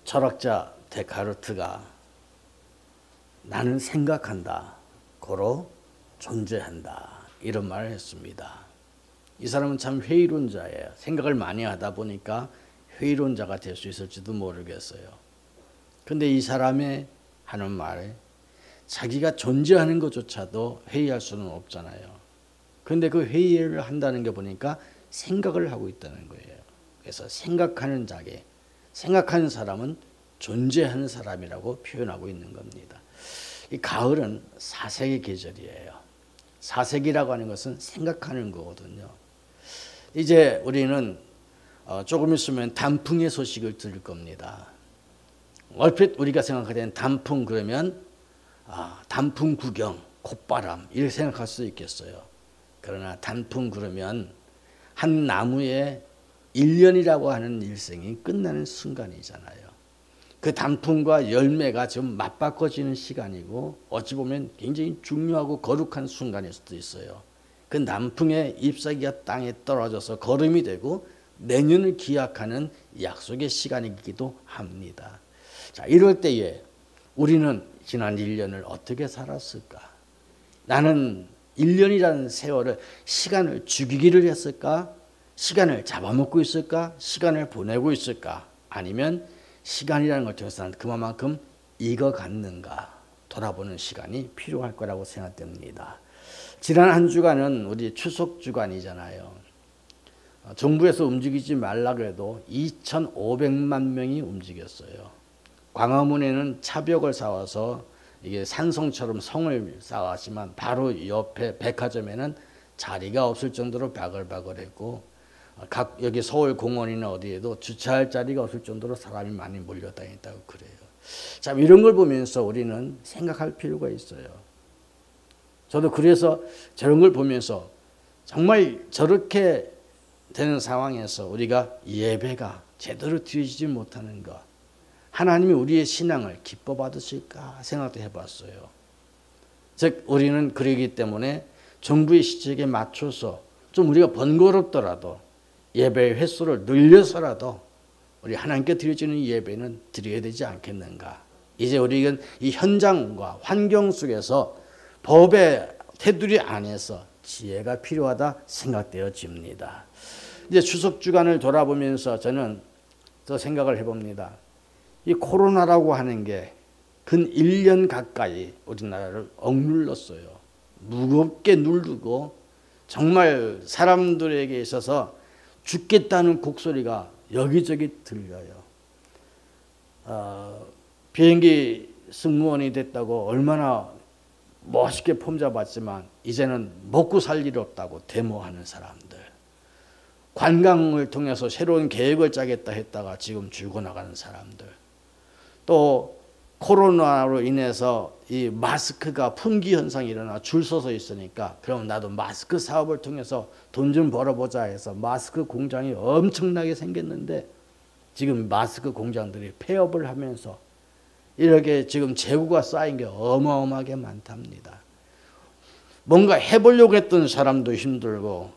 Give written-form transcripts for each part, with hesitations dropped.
철학자 데카르트가 나는 생각한다, 고로 존재한다, 이런 말을 했습니다. 이 사람은 참 회의론자예요. 생각을 많이 하다 보니까 회의론자가 될 수 있을지도 모르겠어요. 근데 이 사람의 하는 말에 자기가 존재하는 것조차도 회의할 수는 없잖아요. 근데 그 회의를 한다는 게 보니까 생각을 하고 있다는 거예요. 그래서 생각하는 자게, 생각하는 사람은 존재하는 사람이라고 표현하고 있는 겁니다. 이 가을은 사색의 계절이에요. 사색이라고 하는 것은 생각하는 거거든요. 이제 우리는 조금 있으면 단풍의 소식을 들을 겁니다. 얼핏 우리가 생각하는 단풍 그러면 단풍 구경, 콧바람 이렇게 생각할 수 있겠어요. 그러나 단풍 그러면 한 나무의 1년이라고 하는 일생이 끝나는 순간이잖아요. 그 단풍과 열매가 지금 맞바꿔지는 시간이고 어찌 보면 굉장히 중요하고 거룩한 순간일 수도 있어요. 그 단풍의 잎사귀가 땅에 떨어져서 거름이 되고 내년을 기약하는 약속의 시간이기도 합니다. 자, 이럴 때에 우리는 지난 1년을 어떻게 살았을까? 나는 1년이라는 세월을 시간을 죽이기를 했을까? 시간을 잡아먹고 있을까? 시간을 보내고 있을까? 아니면 시간이라는 걸 통해서 그만큼 익어갔는가 돌아보는 시간이 필요할 거라고 생각됩니다. 지난 한 주간은 우리 추석 주간이잖아요. 정부에서 움직이지 말라 그래도 2,500만 명이 움직였어요. 광화문에는 차벽을 쌓아서 이게 산성처럼 성을 쌓았지만 바로 옆에 백화점에는 자리가 없을 정도로 바글바글했고 여기 서울 공원이나 어디에도 주차할 자리가 없을 정도로 사람이 많이 몰려다녔다고 그래요. 참 이런 걸 보면서 우리는 생각할 필요가 있어요. 저도 그래서 저런 걸 보면서 정말 저렇게 되는 상황에서 우리가 예배가 제대로 드려지지 못하는 것, 하나님이 우리의 신앙을 기뻐 받으실까 생각도 해봤어요. 즉 우리는 그러기 때문에 정부의 시책에 맞춰서 좀 우리가 번거롭더라도 예배의 횟수를 늘려서라도 우리 하나님께 드려지는 예배는 드려야 되지 않겠는가. 이제 우리는 이 현장과 환경 속에서 법의 테두리 안에서 지혜가 필요하다 생각되어집니다. 이제 추석 주간을 돌아보면서 저는 또 생각을 해봅니다. 이 코로나라고 하는 게 근 1년 가까이 우리나라를 억눌렀어요. 무겁게 누르고 정말 사람들에게 있어서 죽겠다는 곡소리가 여기저기 들려요. 비행기 승무원이 됐다고 얼마나 멋있게 폼잡았지만 이제는 먹고 살 일 없다고 데모하는 사람들, 관광을 통해서 새로운 계획을 짜겠다 했다가 지금 죽어나가는 사람들, 또 코로나로 인해서 이 마스크가 품귀 현상이 일어나 줄 서서 있으니까 그럼 나도 마스크 사업을 통해서 돈 좀 벌어보자 해서 마스크 공장이 엄청나게 생겼는데 지금 마스크 공장들이 폐업을 하면서 이렇게 지금 재고가 쌓인 게 어마어마하게 많답니다. 뭔가 해보려고 했던 사람도 힘들고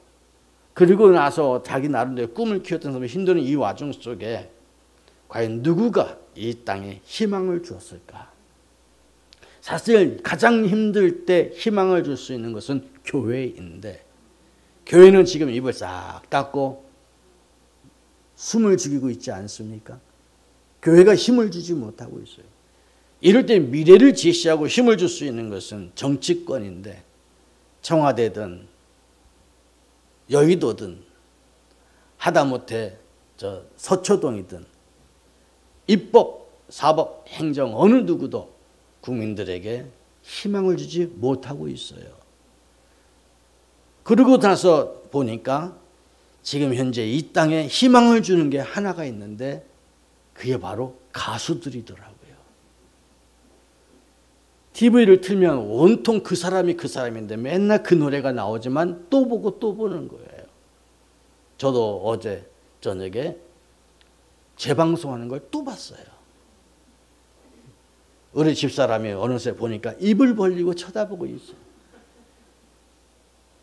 그리고 나서 자기 나름대로 꿈을 키웠던 사람이 힘드는 이 와중 속에 과연 누구가 이 땅에 희망을 주었을까? 사실 가장 힘들 때 희망을 줄 수 있는 것은 교회인데 교회는 지금 입을 싹 닫고 숨을 죽이고 있지 않습니까? 교회가 힘을 주지 못하고 있어요. 이럴 때 미래를 제시하고 힘을 줄 수 있는 것은 정치권인데 청와대든 여의도든 하다못해 서초동이든 입법, 사법, 행정 어느 누구도 국민들에게 희망을 주지 못하고 있어요. 그러고 나서 보니까 지금 현재 이 땅에 희망을 주는 게 하나가 있는데 그게 바로 가수들이더라고요. TV를 틀면 온통 그 사람이 그 사람인데 맨날 그 노래가 나오지만 또 보고 또 보는 거예요. 저도 어제 저녁에 재방송하는 걸 또 봤어요. 우리 집사람이 어느새 보니까 입을 벌리고 쳐다보고 있어요.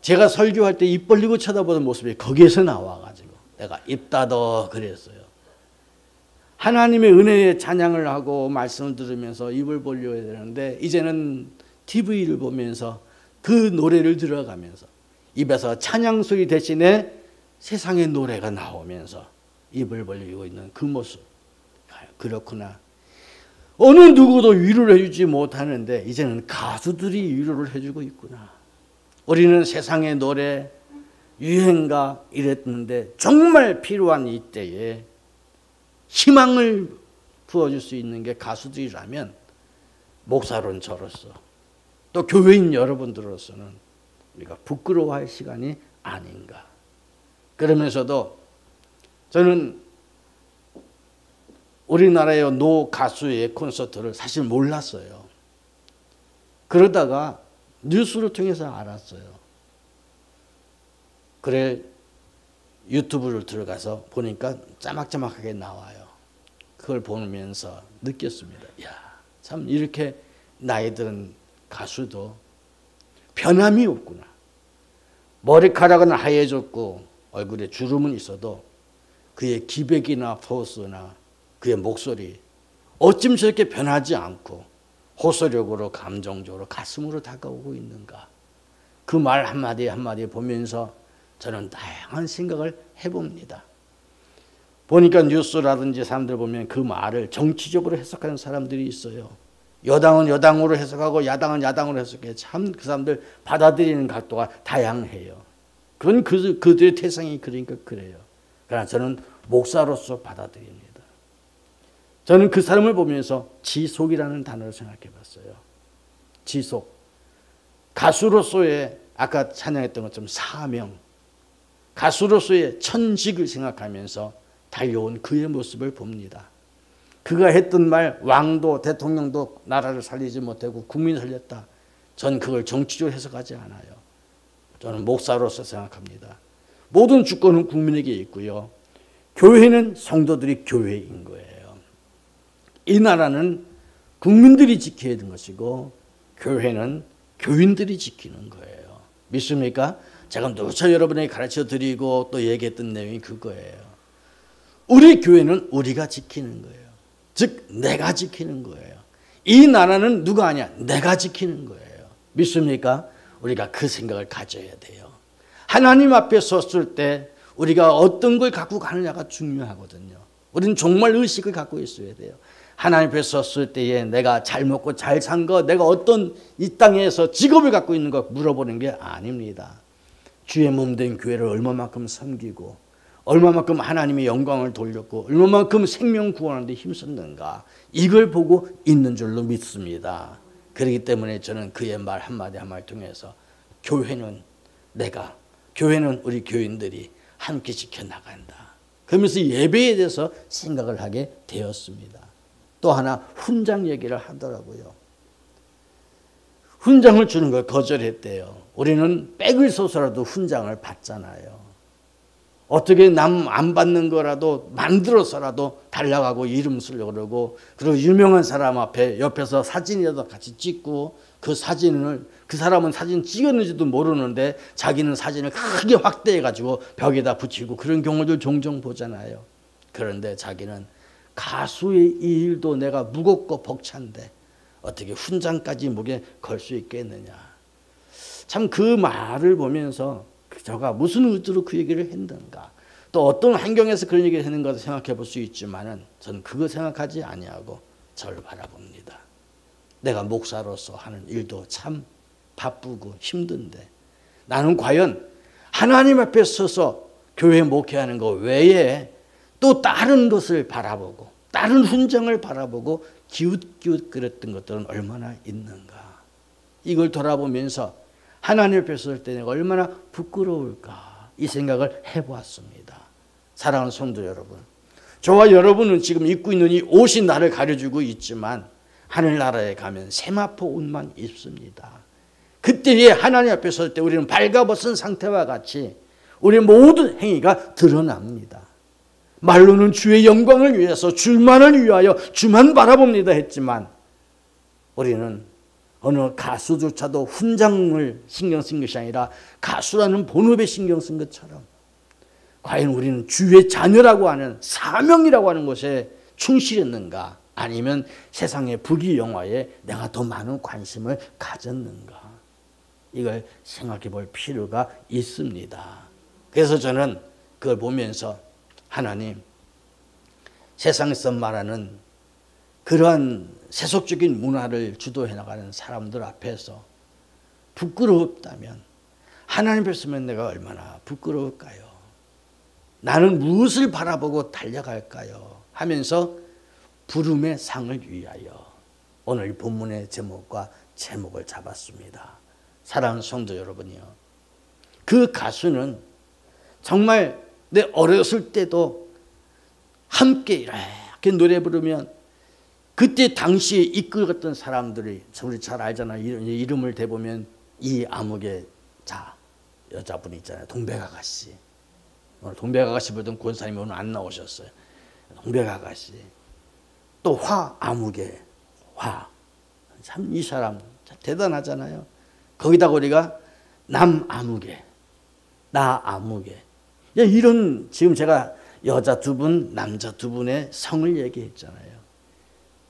제가 설교할 때 입 벌리고 쳐다보는 모습이 거기에서 나와가지고 내가 입 닫어 그랬어요. 하나님의 은혜에 찬양을 하고 말씀을 들으면서 입을 벌려야 되는데 이제는 TV를 보면서 그 노래를 들어가면서 입에서 찬양 소리 대신에 세상의 노래가 나오면서 입을 벌리고 있는 그 모습. 그렇구나. 어느 누구도 위로를 해주지 못하는데 이제는 가수들이 위로를 해주고 있구나. 우리는 세상의 노래, 유행가 이랬는데 정말 필요한 이때에 희망을 부어줄 수 있는 게 가수들이라면 목사로는 저로서 또 교회인 여러분들로서는 우리가 부끄러워할 시간이 아닌가. 그러면서도 저는 우리나라의 노 가수의 콘서트를 사실 몰랐어요. 그러다가 뉴스를 통해서 알았어요. 그래 유튜브를 들어가서 보니까 짜막짜막하게 나와요. 그걸 보면서 느꼈습니다. 야, 참 이렇게 나이 든 가수도 변함이 없구나. 머리카락은 하얘졌고 얼굴에 주름은 있어도 그의 기백이나 포스나 그의 목소리 어쩜 저렇게 변하지 않고 호소력으로 감정적으로 가슴으로 다가오고 있는가. 그 말 한마디 한마디 보면서 저는 다양한 생각을 해봅니다. 보니까 뉴스라든지 사람들 보면 그 말을 정치적으로 해석하는 사람들이 있어요. 여당은 여당으로 해석하고 야당은 야당으로 해석해. 참 그 사람들 받아들이는 각도가 다양해요. 그건 그들의 태생이 그러니까 그래요. 그러나 저는 목사로서 받아들입니다. 저는 그 사람을 보면서 지속이라는 단어를 생각해 봤어요. 지속. 가수로서의 아까 찬양했던 것처럼 사명. 가수로서의 천직을 생각하면서 달려온 그의 모습을 봅니다. 그가 했던 말, 왕도 대통령도 나라를 살리지 못하고 국민을 살렸다. 전 그걸 정치적으로 해석하지 않아요. 저는 목사로서 생각합니다. 모든 주권은 국민에게 있고요. 교회는 성도들이 교회인 거예요. 이 나라는 국민들이 지켜야 되는 것이고 교회는 교인들이 지키는 거예요. 믿습니까? 제가 누차 여러분에게 가르쳐 드리고 또 얘기했던 내용이 그거예요. 우리 교회는 우리가 지키는 거예요. 즉 내가 지키는 거예요. 이 나라는 누가 하냐? 내가 지키는 거예요. 믿습니까? 우리가 그 생각을 가져야 돼요. 하나님 앞에 섰을 때 우리가 어떤 걸 갖고 가느냐가 중요하거든요. 우리는 정말 의식을 갖고 있어야 돼요. 하나님 앞에 섰을 때에 내가 잘 먹고 잘 산 거, 내가 어떤 이 땅에서 직업을 갖고 있는 거 물어보는 게 아닙니다. 주의 몸된 교회를 얼마만큼 섬기고 얼마만큼 하나님의 영광을 돌렸고 얼마만큼 생명 구원하는 데 힘썼는가, 이걸 보고 있는 줄로 믿습니다. 그렇기 때문에 저는 그의 말 한마디 한마디 통해서 교회는 교회는 우리 교인들이 함께 지켜나간다. 그러면서 예배에 대해서 생각을 하게 되었습니다. 또 하나 훈장 얘기를 하더라고요. 훈장을 주는 걸 거절했대요. 우리는 백을 써서라도 훈장을 받잖아요. 어떻게 남 안 받는 거라도 만들어서라도 달라가고 이름 쓰려고 그러고, 그리고 유명한 사람 앞에 옆에서 사진이라도 같이 찍고, 그 사람은 사진 찍었는지도 모르는데 자기는 사진을 크게 확대해가지고 벽에다 붙이고, 그런 경우들 종종 보잖아요. 그런데 자기는 가수의 이 일도 내가 무겁고 벅찬데 어떻게 훈장까지 목에 걸 수 있겠느냐. 참 그 말을 보면서 저가 무슨 의도로 그 얘기를 했는가, 또 어떤 환경에서 그런 얘기를 했는가 생각해 볼 수 있지만은 저는 그거 생각하지 아니하고 저를 바라봅니다. 내가 목사로서 하는 일도 참 바쁘고 힘든데 나는 과연 하나님 앞에 서서 교회 목회하는 것 외에 또 다른 것을 바라보고 다른 훈장을 바라보고 기웃기웃 그랬던 것들은 얼마나 있는가. 이걸 돌아보면서 하나님 앞에 설 때 내가 얼마나 부끄러울까, 이 생각을 해보았습니다. 사랑하는 성도 여러분, 저와 여러분은 지금 입고 있는 이 옷이 나를 가려주고 있지만 하늘나라에 가면 세마포 옷만 입습니다. 그때에 하나님 앞에 설 때 우리는 발가벗은 상태와 같이 우리의 모든 행위가 드러납니다. 말로는 주의 영광을 위해서 줄만을 위하여 주만 바라봅니다 했지만 우리는 어느 가수조차도 훈장을 신경 쓴 것이 아니라 가수라는 본업에 신경 쓴 것처럼 과연 우리는 주의 자녀라고 하는 사명이라고 하는 것에 충실했는가? 아니면 세상의 부귀영화에 내가 더 많은 관심을 가졌는가? 이걸 생각해 볼 필요가 있습니다. 그래서 저는 그걸 보면서 하나님, 세상에서 말하는 그러한 세속적인 문화를 주도해 나가는 사람들 앞에서 부끄럽다면 하나님 뵀으면 내가 얼마나 부끄러울까요? 나는 무엇을 바라보고 달려갈까요? 하면서 부름의 상을 위하여 오늘 본문의 제목과 제목을 잡았습니다. 사랑하는 성도 여러분이요, 그 가수는 정말 내 어렸을 때도 함께 이렇게 노래 부르면 그때 당시에 이끌었던 사람들이 우리 잘 알잖아요. 이름을 대보면 이 암흑의 자 여자분 있잖아요. 동백아가씨. 오늘 동백아가씨 보던 권사님이 오늘 안 나오셨어요. 동백아가씨. 또 암흑의 화. 참 이 사람 참 대단하잖아요. 거기다가 우리가 남암흑의 나암흑의 이런, 지금 제가 여자 두 분, 남자 두 분의 성을 얘기했잖아요.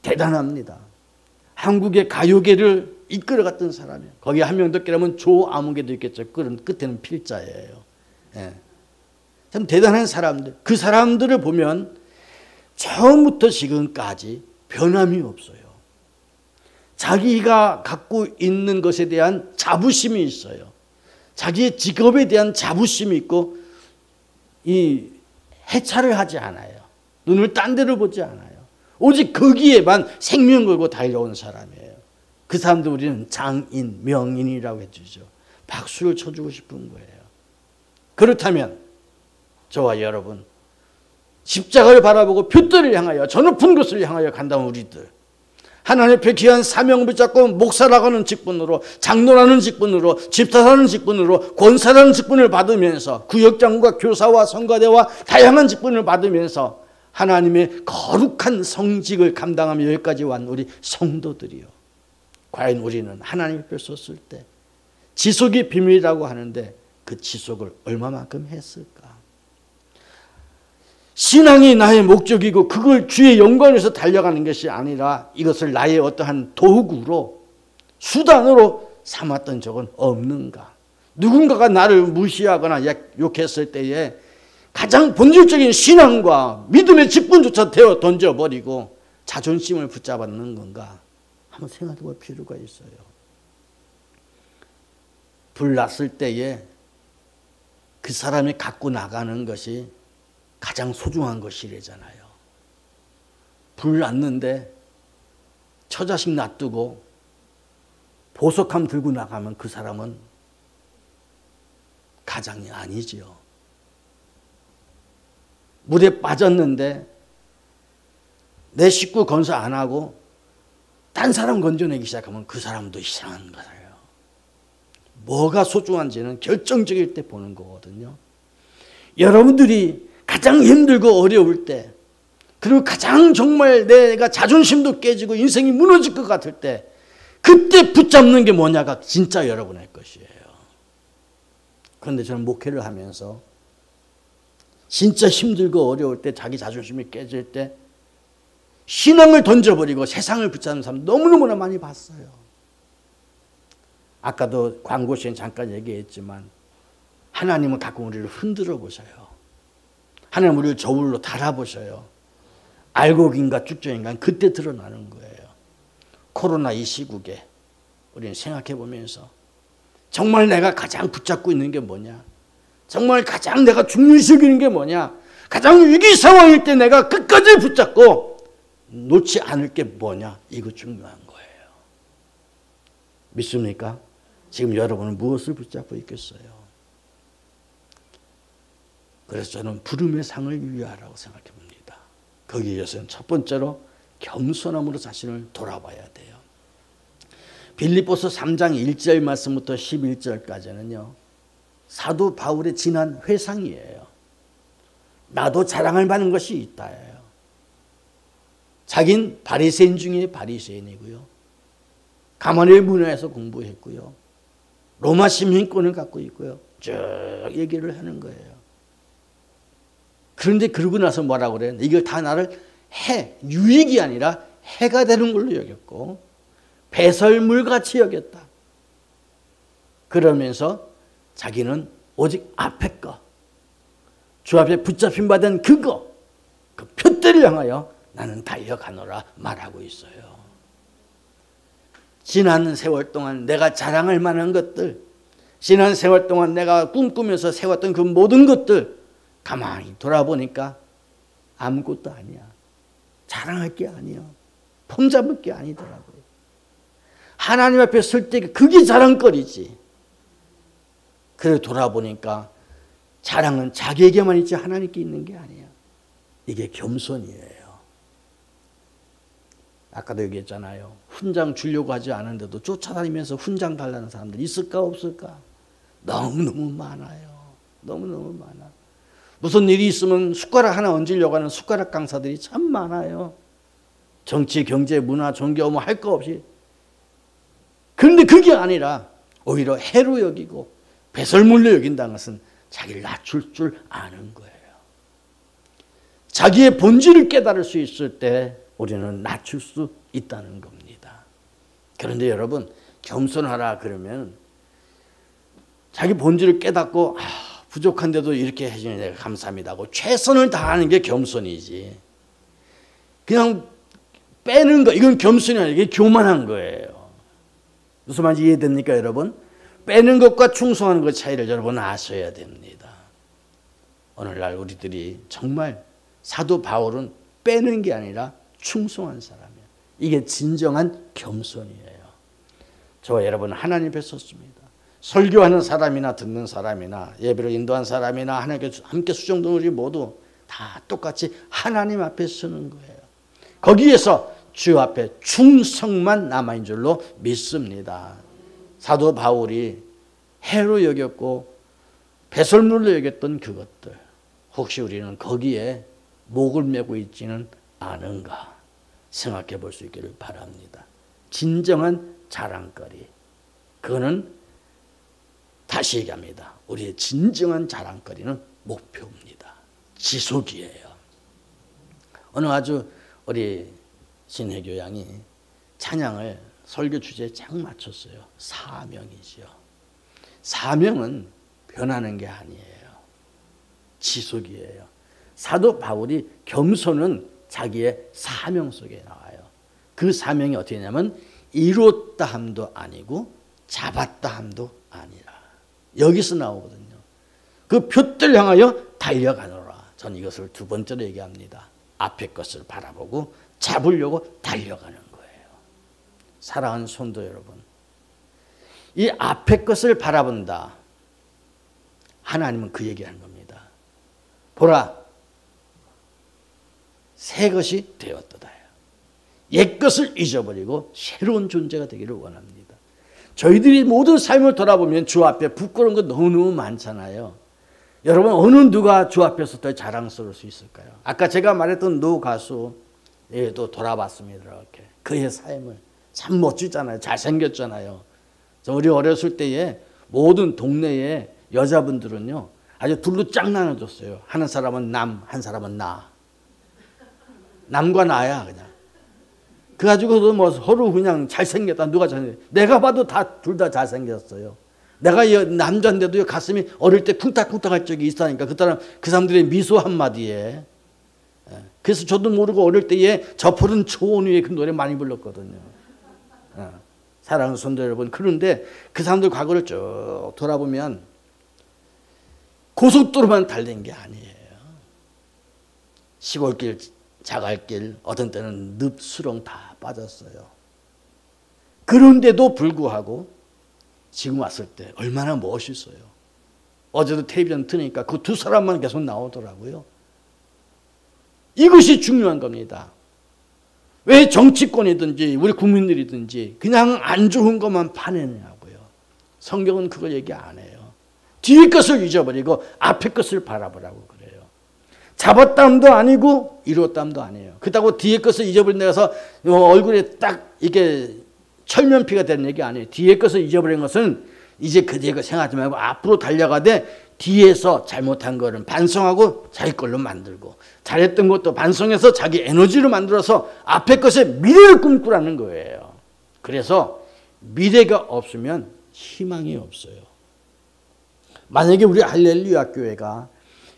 대단합니다. 한국의 가요계를 이끌어갔던 사람이에요. 거기 한 명 더 끼라면 조아무개도 있겠죠. 끝에는 필자예요. 예. 참 대단한 사람들. 그 사람들을 보면 처음부터 지금까지 변함이 없어요. 자기가 갖고 있는 것에 대한 자부심이 있어요. 자기의 직업에 대한 자부심이 있고 이 해차를 하지 않아요. 눈을 딴 데로 보지 않아요. 오직 거기에만 생명 걸고 달려온 사람이에요. 그 사람들 우리는 장인, 명인이라고 해주죠. 박수를 쳐주고 싶은 거예요. 그렇다면 저와 여러분, 십자가를 바라보고 표대를 향하여 저 높은 곳을 향하여 간다면 우리들 하나님 앞에 귀한 사명을 붙잡고 목사라고 직분으로, 장로라는 직분으로, 집사라는 직분으로, 권사라는 직분을 받으면서 구역장과 교사와 성가대와 다양한 직분을 받으면서 하나님의 거룩한 성직을 감당하며 여기까지 온 우리 성도들이요, 과연 우리는 하나님 앞에 섰을 때 지속이 비밀이라고 하는데 그 지속을 얼마만큼 했을까? 신앙이 나의 목적이고 그걸 주의 영광을 위해서 달려가는 것이 아니라 이것을 나의 어떠한 도구로, 수단으로 삼았던 적은 없는가? 누군가가 나를 무시하거나 욕했을 때에 가장 본질적인 신앙과 믿음의 직분조차 되어 던져버리고 자존심을 붙잡았는 건가? 한번 생각해 볼 필요가 있어요. 불 났을 때에 그 사람이 갖고 나가는 것이 가장 소중한 것이래잖아요. 불 났는데 처자식 놔두고 보석함 들고 나가면 그 사람은 가장이 아니지요. 물에 빠졌는데 내 식구 건설 안 하고 딴 사람 건져내기 시작하면 그 사람도 이상한 거예요. 뭐가 소중한지는 결정적일 때 보는 거거든요. 여러분들이 가장 힘들고 어려울 때, 그리고 가장 정말 내가 자존심도 깨지고 인생이 무너질 것 같을 때, 그때 붙잡는 게 뭐냐가 진짜 여러분의 것이에요. 그런데 저는 목회를 하면서 진짜 힘들고 어려울 때, 자기 자존심이 깨질 때 신앙을 던져버리고 세상을 붙잡는 사람 너무너무나 많이 봤어요. 아까도 광고 시간 잠깐 얘기했지만 하나님은 가끔 우리를 흔들어 보셔요. 하나님 우리를 저울로 달아보셔요. 알곡인가 쭉정인가 그때 드러나는 거예요. 코로나 이 시국에 우리는 생각해 보면서 정말 내가 가장 붙잡고 있는 게 뭐냐? 정말 가장 내가 중요시하는 게 뭐냐? 가장 위기 상황일 때 내가 끝까지 붙잡고 놓지 않을 게 뭐냐? 이거 중요한 거예요. 믿습니까? 지금 여러분은 무엇을 붙잡고 있겠어요? 그래서 저는 부름의 상을 위하라고 생각해 봅니다. 거기에 위해서는 첫 번째로 겸손함으로 자신을 돌아봐야 돼요. 빌립보서 3장 1절 말씀부터 11절까지는요. 사도 바울의 지난 회상이에요. 나도 자랑할 만한 것이 있다예요. 자긴 바리새인 중에 바리새인이고요. 가마리엘 문화에서 공부했고요. 로마 시민권을 갖고 있고요. 쭉 얘기를 하는 거예요. 그런데 그러고 나서 뭐라고 그래요? 이걸 다 나를 유익이 아니라 해가 되는 걸로 여겼고 배설물같이 여겼다. 그러면서 자기는 오직 앞에 거, 주 앞에 붙잡힌 바 된 그거, 그 표대를 향하여 나는 달려가노라 말하고 있어요. 지난 세월 동안 내가 자랑할 만한 것들, 지난 세월 동안 내가 꿈꾸면서 세웠던 그 모든 것들 가만히 돌아보니까 아무것도 아니야. 자랑할 게 아니야. 폼잡을 게 아니더라고요. 하나님 앞에 설 때 그게 자랑거리지. 그래 돌아보니까 자랑은 자기에게만 있지 하나님께 있는 게 아니야. 이게 겸손이에요. 아까도 얘기했잖아요. 훈장 주려고 하지 않은데도 쫓아다니면서 훈장 달라는 사람들 있을까 없을까? 너무너무 많아요. 너무너무 많아. 무슨 일이 있으면 숟가락 하나 얹으려고 하는 숟가락 강사들이 참 많아요. 정치, 경제, 문화, 종교 뭐 할 거 없이. 그런데 그게 아니라 오히려 해로 여기고 배설물로 여긴다는 것은 자기를 낮출 줄 아는 거예요. 자기의 본질을 깨달을 수 있을 때 우리는 낮출 수 있다는 겁니다. 그런데 여러분, 겸손하라 그러면 자기 본질을 깨닫고 부족한데도 이렇게 해주니 내가 감사합니다 하고 최선을 다하는 게 겸손이지. 그냥 빼는 거, 이건 겸손이 아니라 이게 교만한 거예요. 무슨 말인지 이해됩니까 여러분? 빼는 것과 충성하는 것 차이를 여러분 아셔야 됩니다. 오늘날 우리들이 정말 사도 바울은 빼는 게 아니라 충성한 사람이에요. 이게 진정한 겸손이에요. 저와 여러분 하나님 앞에 섰습니다. 설교하는 사람이나 듣는 사람이나 예배를 인도한 사람이나 하나님께 함께 수종된 우리 모두 다 똑같이 하나님 앞에 서는 거예요. 거기에서 주 앞에 충성만 남아있는 줄로 믿습니다. 사도 바울이 해로 여겼고 배설물로 여겼던 그것들, 혹시 우리는 거기에 목을 메고 있지는 않은가 생각해 볼 수 있기를 바랍니다. 진정한 자랑거리, 그거는 다시 얘기합니다. 우리의 진정한 자랑거리는 목표입니다. 지속이에요. 오늘 아주 우리 신혜교 양이 찬양을 설교 주제에 쫙 맞췄어요. 사명이지요. 사명은 변하는 게 아니에요. 지속이에요. 사도 바울이 겸손은 자기의 사명 속에 나와요. 그 사명이 어떻게 되냐면 이뤘다 함도 아니고 잡았다 함도 아니라. 여기서 나오거든요. 그 표대를 향하여 달려가노라. 전 이것을 두 번째로 얘기합니다. 앞의 것을 바라보고 잡으려고 달려가는 거예요. 사랑하는 성도 여러분, 이 앞의 것을 바라본다. 하나님은 그 얘기하는 겁니다. 보라, 새 것이 되었도다. 옛 것을 잊어버리고 새로운 존재가 되기를 원합니다. 저희들이 모든 삶을 돌아보면 주 앞에 부끄러운 것 너무너무 많잖아요. 여러분, 어느 누가 주 앞에서 더 자랑스러울 수 있을까요? 아까 제가 말했던 노 가수도 돌아봤습니다. 이렇게 그의 삶을 참 멋지잖아요. 잘생겼잖아요. 우리 어렸을 때에 모든 동네에 여자분들은요 아주 둘로 쫙 나눠줬어요. 한 사람은 남, 한 사람은 나. 남과 나야 그냥. 그래가지고도 뭐 서로 그냥 잘생겼다. 누가 잘생겼다. 내가 봐도 둘 다 잘생겼어요. 내가 남자인데도 가슴이 어릴 때 쿵탁쿵탁할 적이 있다니까. 그 사람들의 미소 한마디에. 그래서 저도 모르고 어릴 때에 저 푸른 초원 위에 그 노래 많이 불렀거든요. 사랑하는 성도 여러분, 그런데 그 사람들 과거를 쭉 돌아보면 고속도로만 달린 게 아니에요. 시골길, 자갈길, 어떤 때는 늪수렁 다 빠졌어요. 그런데도 불구하고 지금 왔을 때 얼마나 멋있어요. 어제도 텔레비전 트니까 그 두 사람만 계속 나오더라고요. 이것이 중요한 겁니다. 왜 정치권이든지 우리 국민들이든지 그냥 안 좋은 것만 파내냐고요. 성경은 그걸 얘기 안 해요. 뒤의 것을 잊어버리고 앞의 것을 바라보라고 그래요. 잡았담도 아니고 이뤘담도 아니에요. 그렇다고 뒤의 것을 잊어버린다고 해서 얼굴에 딱 이게 철면피가 되는 얘기 아니에요. 뒤의 것을 잊어버린 것은 이제 그 뒤의 것 생각하지 말고 앞으로 달려가되 뒤에서 잘못한 거는 반성하고 자기 걸로 만들고 잘했던 것도 반성해서 자기 에너지로 만들어서 앞에 것에 미래를 꿈꾸라는 거예요. 그래서 미래가 없으면 희망이 없어요. 만약에 우리 할렐루야 교회가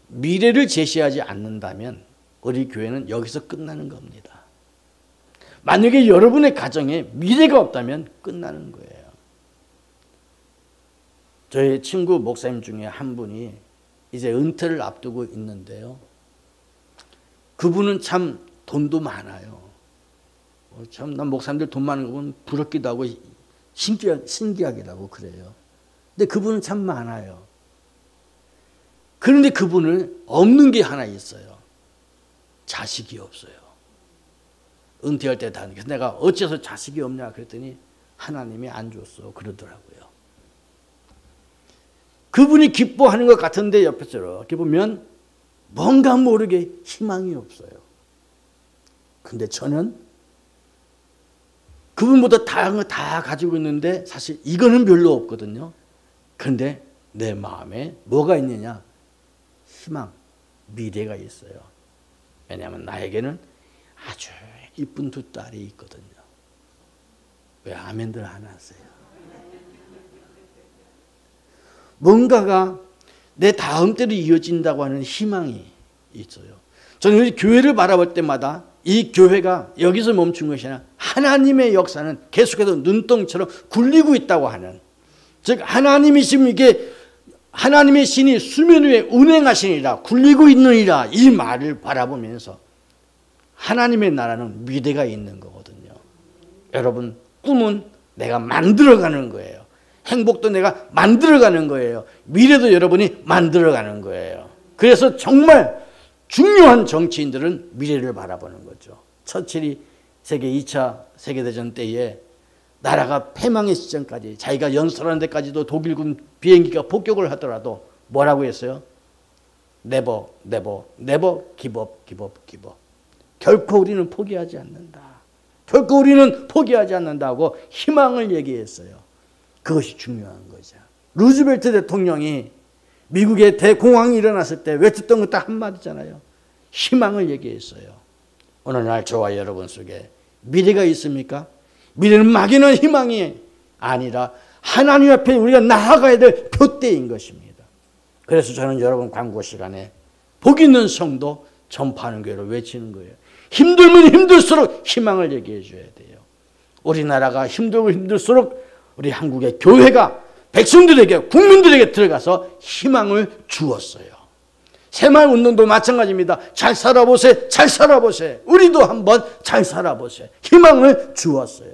미래를 제시하지 않는다면 우리 교회는 여기서 끝나는 겁니다. 만약에 여러분의 가정에 미래가 없다면 끝나는 거예요. 저희 친구 목사님 중에 한 분이 이제 은퇴를 앞두고 있는데요. 그분은 참 돈도 많아요. 참 난 목사님들 돈 많은 거 보면 부럽기도 하고 신기하기도 하고 그래요. 근데 그분은 참 많아요. 그런데 그분은 없는 게 하나 있어요. 자식이 없어요. 은퇴할 때 다. 그래서 내가 어째서 자식이 없냐 그랬더니 하나님이 안 줬어 그러더라고요. 그분이 기뻐하는 것 같은데 옆에서 이렇게 보면 뭔가 모르게 희망이 없어요. 근데 저는 그분보다 다양한 거 다 가지고 있는데 사실 이거는 별로 없거든요. 그런데 내 마음에 뭐가 있느냐? 희망, 미래가 있어요. 왜냐하면 나에게는 아주 이쁜 두 딸이 있거든요. 왜 아멘들 안 하세요? 뭔가가 내 다음 때로 이어진다고 하는 희망이 있어요. 저는 이 교회를 바라볼 때마다 이 교회가 여기서 멈춘 것이 아니라 하나님의 역사는 계속해서 눈덩이처럼 굴리고 있다고 하는, 즉 하나님이 지금 이게 하나님의 신이 수면 위에 운행하시니라 굴리고 있느니라 이 말을 바라보면서 하나님의 나라는 미래가 있는 거거든요. 여러분 꿈은 내가 만들어가는 거예요. 행복도 내가 만들어가는 거예요. 미래도 여러분이 만들어가는 거예요. 그래서 정말 중요한 정치인들은 미래를 바라보는 거죠. 처칠이 세계 2차 세계대전 때에 나라가 패망의 시점까지 자기가 연설하는 데까지도 독일군 비행기가 폭격을 하더라도 뭐라고 했어요? Never, never, never give up, give up, give up. 결코 우리는 포기하지 않는다. 결코 우리는 포기하지 않는다고 희망을 얘기했어요. 그것이 중요한 거죠. 루즈벨트 대통령이 미국의 대공황이 일어났을 때 외쳤던 건 딱 한마디잖아요. 희망을 얘기했어요. 오늘날 저와 여러분 속에 미래가 있습니까? 미래는 막연한 희망이 아니라 하나님 앞에 우리가 나아가야 될 표대인 것입니다. 그래서 저는 여러분 광고 시간에 복 있는 성도 전파하는 교회를 외치는 거예요. 힘들면 힘들수록 희망을 얘기해 줘야 돼요. 우리나라가 힘들고 힘들수록 우리 한국의 교회가 백성들에게 국민들에게 들어가서 희망을 주었어요. 새마을운동도 마찬가지입니다. 잘 살아보세요. 잘 살아보세요. 우리도 한번 잘 살아보세요. 희망을 주었어요.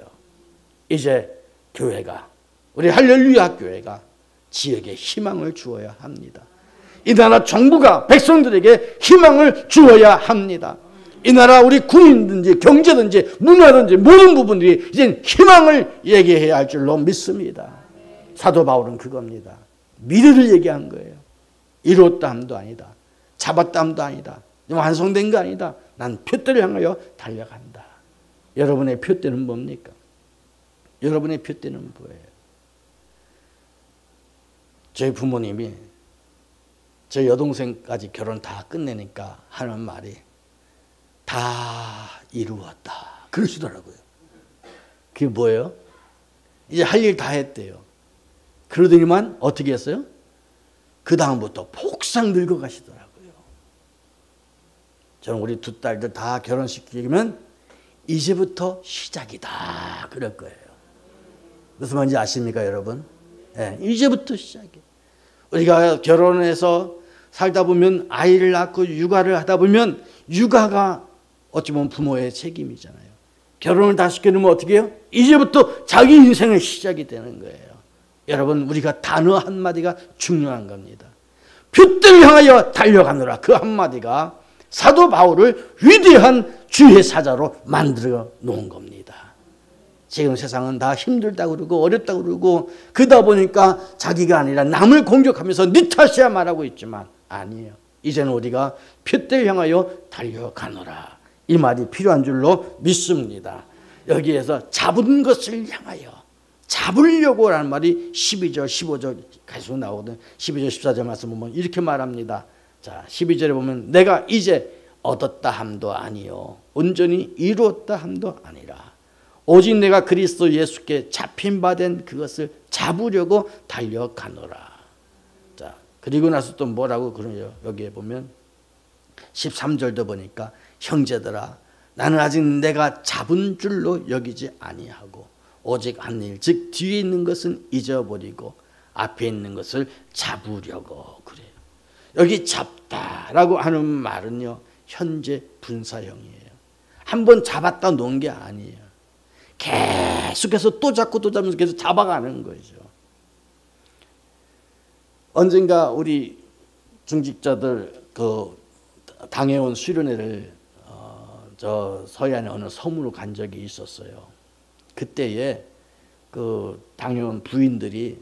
이제 교회가 우리 할렐루야 교회가 지역에 희망을 주어야 합니다. 이 나라 정부가 백성들에게 희망을 주어야 합니다. 이 나라 우리 군인든지 경제든지 문화든지 모든 부분들이 이제 희망을 얘기해야 할 줄로 믿습니다. 사도 바울은 그겁니다. 미래를 얘기한 거예요. 이뤘다 함도 아니다. 잡았다 함도 아니다. 완성된 거 아니다. 난 표대를 향하여 달려간다. 여러분의 표대는 뭡니까? 여러분의 표대는 뭐예요? 저희 부모님이 제 여동생까지 결혼 다 끝내니까 하는 말이 다 이루었다 그러시더라고요. 그게 뭐예요? 이제 할 일 다 했대요. 그러더니만 어떻게 했어요? 그 다음부터 폭삭 늙어 가시더라고요. 저는 우리 두 딸들 다 결혼시키면 이제부터 시작이다 그럴 거예요. 무슨 말인지 아십니까 여러분? 네, 이제부터 시작이에요. 우리가 결혼해서 살다 보면 아이를 낳고 육아를 하다 보면 육아가 어찌 보면 부모의 책임이잖아요. 결혼을 다 시켜놓으면 어떻게 해요? 이제부터 자기 인생의 시작이 되는 거예요. 여러분 우리가 단어 한마디가 중요한 겁니다. 표대를 향하여 달려가노라 그 한마디가 사도 바울을 위대한 주의 사자로 만들어 놓은 겁니다. 지금 세상은 다 힘들다고 그러고 어렵다고 그러고 그러다 보니까 자기가 아니라 남을 공격하면서 네 탓이야 말하고 있지만 아니에요. 이제는 우리가 표대를 향하여 달려가노라 이 말이 필요한 줄로 믿습니다. 여기에서 잡은 것을 향하여 잡으려고 라는 말이 12절, 15절 계속 나오거든. 12절, 14절 말씀 보면 이렇게 말합니다. 자, 12절에 보면 내가 이제 얻었다 함도 아니요 온전히 이루었다 함도 아니라 오직 내가 그리스도 예수께 잡힌 바 된 그것을 잡으려고 달려가노라. 자, 그리고 나서 또 뭐라고 그러요? 여기에 보면 13절도 보니까 형제들아 나는 아직 내가 잡은 줄로 여기지 아니하고 오직 한 일 즉 뒤에 있는 것은 잊어버리고 앞에 있는 것을 잡으려고 그래요. 여기 잡다라고 하는 말은요 현재 분사형이에요. 한번 잡았다 놓은 게 아니에요. 계속해서 또 잡고 또 잡으면서 계속 잡아가는 거죠. 언젠가 우리 중직자들 그 당해온 수련회를 저 서해안의 어느 섬으로 간 적이 있었어요. 그때에 그 당해온 부인들이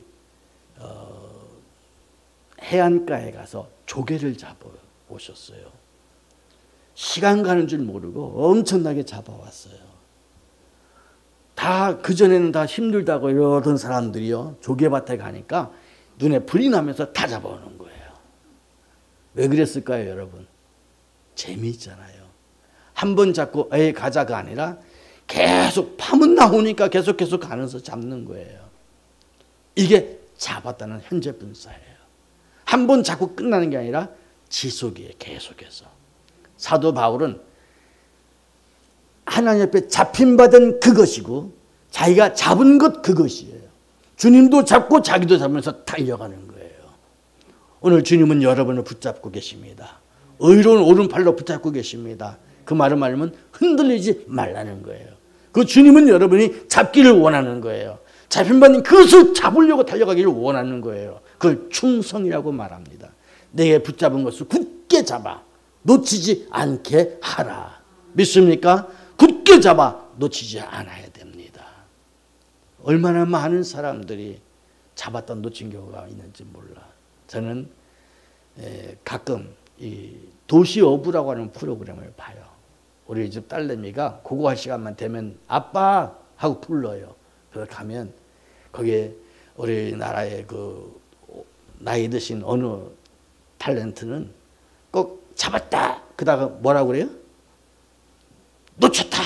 해안가에 가서 조개를 잡아 오셨어요. 시간 가는 줄 모르고 엄청나게 잡아왔어요. 다 그전에는 다 힘들다고 이러던 사람들이요 조개밭에 가니까 눈에 불이 나면서 다 잡아오는 거예요. 왜 그랬을까요 여러분? 재미있잖아요. 한 번 잡고 에이 가자가 아니라 계속 파문 나오니까 계속 가면서 잡는 거예요. 이게 잡았다는 현재 분사예요. 한 번 잡고 끝나는 게 아니라 지속이에요. 계속해서. 사도 바울은 하나님 앞에 잡힌 바 된 그것이고 자기가 잡은 것 그것이에요. 주님도 잡고 자기도 잡으면서 달려가는 거예요. 오늘 주님은 여러분을 붙잡고 계십니다. 의로운 오른팔로 붙잡고 계십니다. 그 말은 말하면 흔들리지 말라는 거예요. 그 주님은 여러분이 잡기를 원하는 거예요. 잡힌 바 된 그것을 잡으려고 달려가기를 원하는 거예요. 그걸 충성이라고 말합니다. 내게 붙잡은 것을 굳게 잡아 놓치지 않게 하라. 믿습니까? 굳게 잡아 놓치지 않아야 됩니다. 얼마나 많은 사람들이 잡았다 놓친 경우가 있는지 몰라. 저는 가끔 이 도시어부라고 하는 프로그램을 봐요. 우리 집 딸내미가 그거 할 시간만 되면 아빠 하고 불러요. 그래서 가면 거기에 우리나라의 그 나이 드신 어느 탤런트는 꼭 잡았다. 그다가 뭐라고 그래요? 놓쳤다.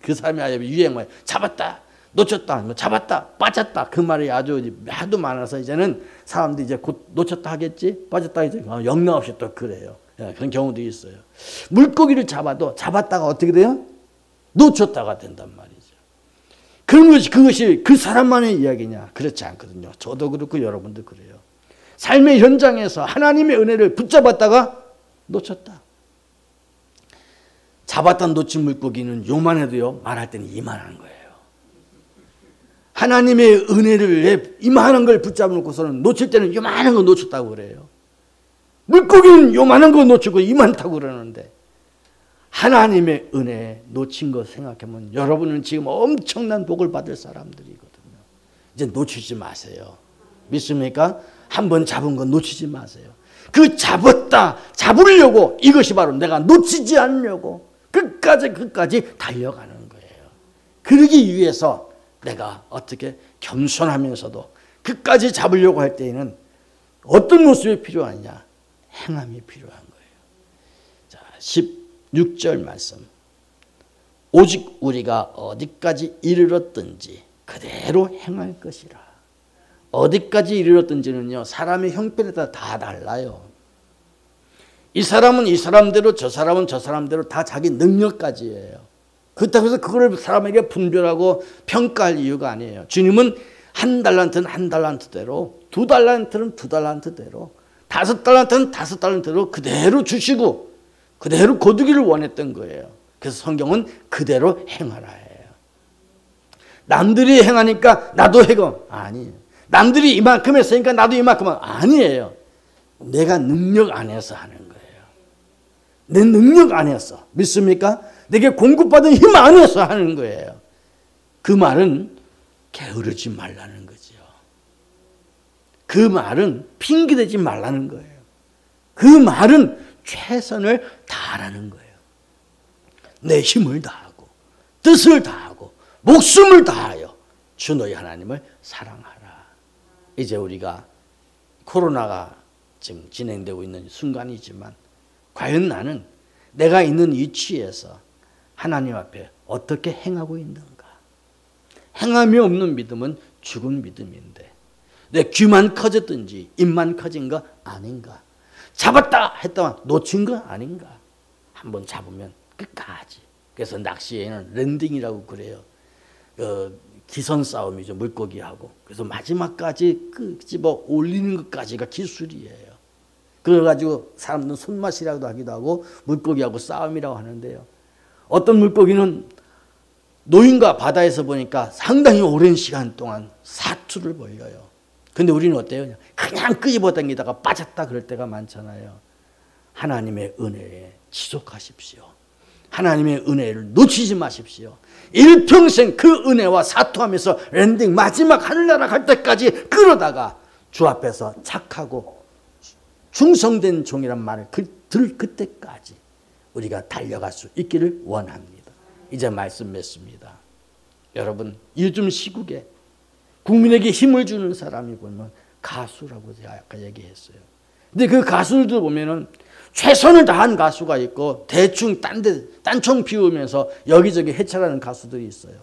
그 사람이 아주 유행어예요. 잡았다. 놓쳤다. 잡았다. 빠졌다. 그 말이 아주 하도 많아서 이제는 사람들이 이제 곧 놓쳤다 하겠지? 빠졌다 이제 영락 없이 또 그래요. 그런 경우도 있어요. 물고기를 잡아도 잡았다가 어떻게 돼요? 놓쳤다가 된단 말이죠. 그것이 그 사람만의 이야기냐? 그렇지 않거든요. 저도 그렇고 여러분도 그래요. 삶의 현장에서 하나님의 은혜를 붙잡았다가 놓쳤다. 잡았다 놓친 물고기는 요만해도요 말할 때는 이만한 거예요. 하나님의 은혜를 이만한 걸 붙잡아놓고서는 놓칠 때는 요만한 거 놓쳤다고 그래요. 물고기는 요만한 거 놓치고 이만하다고 그러는데 하나님의 은혜 놓친 거 생각하면 여러분은 지금 엄청난 복을 받을 사람들이거든요. 이제 놓치지 마세요. 믿습니까? 한번 잡은 거 놓치지 마세요. 그 잡으려고 이것이 바로 내가 놓치지 않으려고 끝까지 달려가는 거예요. 그러기 위해서 내가 어떻게 겸손하면서도 끝까지 잡으려고 할 때에는 어떤 모습이 필요하냐? 행함이 필요한 거예요. 자, 16절 말씀. 오직 우리가 어디까지 이르렀든지 그대로 행할 것이라. 어디까지 이르렀든지는요 사람의 형편에 따라 다 달라요. 이 사람은 이 사람대로 저 사람은 저 사람대로 다 자기 능력까지예요. 그렇다고 해서 그걸 사람에게 분별하고 평가할 이유가 아니에요. 주님은 한 달란트는 한 달란트대로, 두 달란트는 두 달란트대로, 5달란트는 5달란트대로 그대로 주시고 그대로 거두기를 원했던 거예요. 그래서 성경은 그대로 행하라 해요. 남들이 행하니까 나도 해고 아니에요. 남들이 이만큼 했으니까 나도 이만큼은 아니에요. 내가 능력 안에서 하는 거예요. 내 능력 안에서. 믿습니까? 내게 공급받은 힘 안에서 하는 거예요. 그 말은 게으르지 말라는 거죠. 그 말은 핑계대지 말라는 거예요. 그 말은 최선을 다하라는 거예요. 내 힘을 다하고 뜻을 다하고 목숨을 다하여 주 너희 하나님을 사랑하라. 이제 우리가 코로나가 지금 진행되고 있는 순간이지만 과연 나는 내가 있는 위치에서 하나님 앞에 어떻게 행하고 있는가? 행함이 없는 믿음은 죽은 믿음인데 내 귀만 커졌든지 입만 커진 거 아닌가? 잡았다 했다만 놓친 거 아닌가? 한번 잡으면 끝까지. 그래서 낚시에는 랜딩이라고 그래요. 기선 싸움이죠. 물고기하고. 그래서 마지막까지 집어 올리는 것까지가 기술이에요. 그래가지고 사람들은 손맛이라고 하기도 하고 물고기하고 싸움이라고 하는데요. 어떤 물고기는 노인과 바다에서 보니까 상당히 오랜 시간 동안 사투를 벌려요. 근데 우리는 어때요? 그냥 끄집어 당기다가 빠졌다 그럴 때가 많잖아요. 하나님의 은혜에 지속하십시오. 하나님의 은혜를 놓치지 마십시오. 일평생 그 은혜와 사투하면서 랜딩 마지막 하늘나라 갈 때까지 끌어다가 주 앞에서 착하고 충성된 종이란 말을 들을 그때까지 우리가 달려갈 수 있기를 원합니다. 이제 말씀 맺습니다. 여러분, 요즘 시국에 국민에게 힘을 주는 사람이 보면 가수라고 제가 아까 얘기했어요. 근데 그 가수들도 보면은 최선을 다한 가수가 있고 대충 딴청 피우면서 여기저기 해체하는 가수들이 있어요.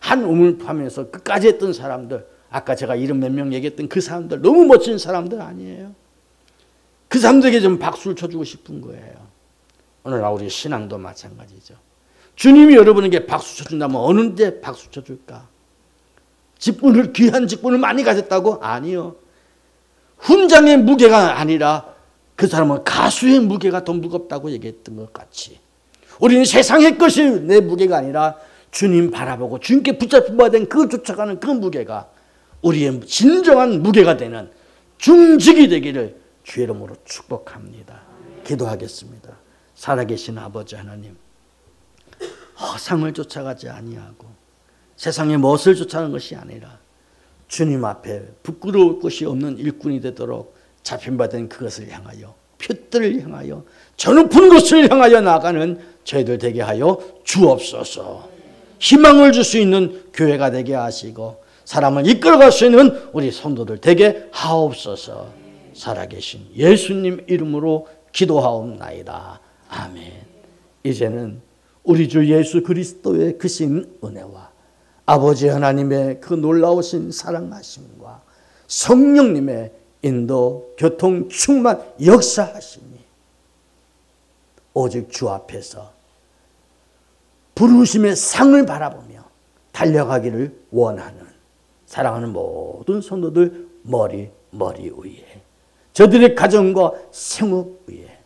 한 우물파면서 끝까지 했던 사람들, 아까 제가 이름 몇 명 얘기했던 그 사람들, 너무 멋진 사람들 아니에요? 그 사람들에게 좀 박수를 쳐주고 싶은 거예요. 오늘날 우리 신앙도 마찬가지죠. 주님이 여러분에게 박수 쳐준다면 어느 데 박수 쳐줄까? 귀한 직분을 많이 가졌다고? 아니요. 훈장의 무게가 아니라 그 사람은 가수의 무게가 더 무겁다고 얘기했던 것 같이 우리는 세상의 것이 내 무게가 아니라 주님 바라보고 주님께 붙잡혀야 된 그 쫓아가는 그 무게가 우리의 진정한 무게가 되는 중직이 되기를 주의 이름으로 축복합니다. 기도하겠습니다. 살아계신 아버지 하나님, 허상을 쫓아가지 아니하고 세상의 멋을 쫓아가는 것이 아니라 주님 앞에 부끄러울 것이 없는 일꾼이 되도록 잡힌받은 그것을 향하여 표들을 향하여 저 높은 곳을 향하여 나가는 저희들 되게 하여 주옵소서. 희망을 줄 수 있는 교회가 되게 하시고 사람을 이끌어갈 수 있는 우리 성도들 되게 하옵소서. 살아계신 예수님 이름으로 기도하옵나이다. 아멘. 이제는 우리 주 예수 그리스도의 크신 은혜와 아버지 하나님의 그 놀라우신 사랑하심과 성령님의 인도, 교통, 충만, 역사하시니 오직 주 앞에서 부르심의 상을 바라보며 달려가기를 원하는 사랑하는 모든 성도들 머리 위에 저들의 가정과 생업 위에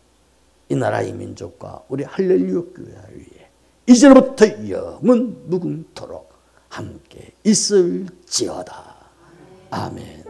이 나라의 민족과 우리 할렐루야 교회 위에 이제로부터 영원 무궁토록 함께 있을지어다. 아멘.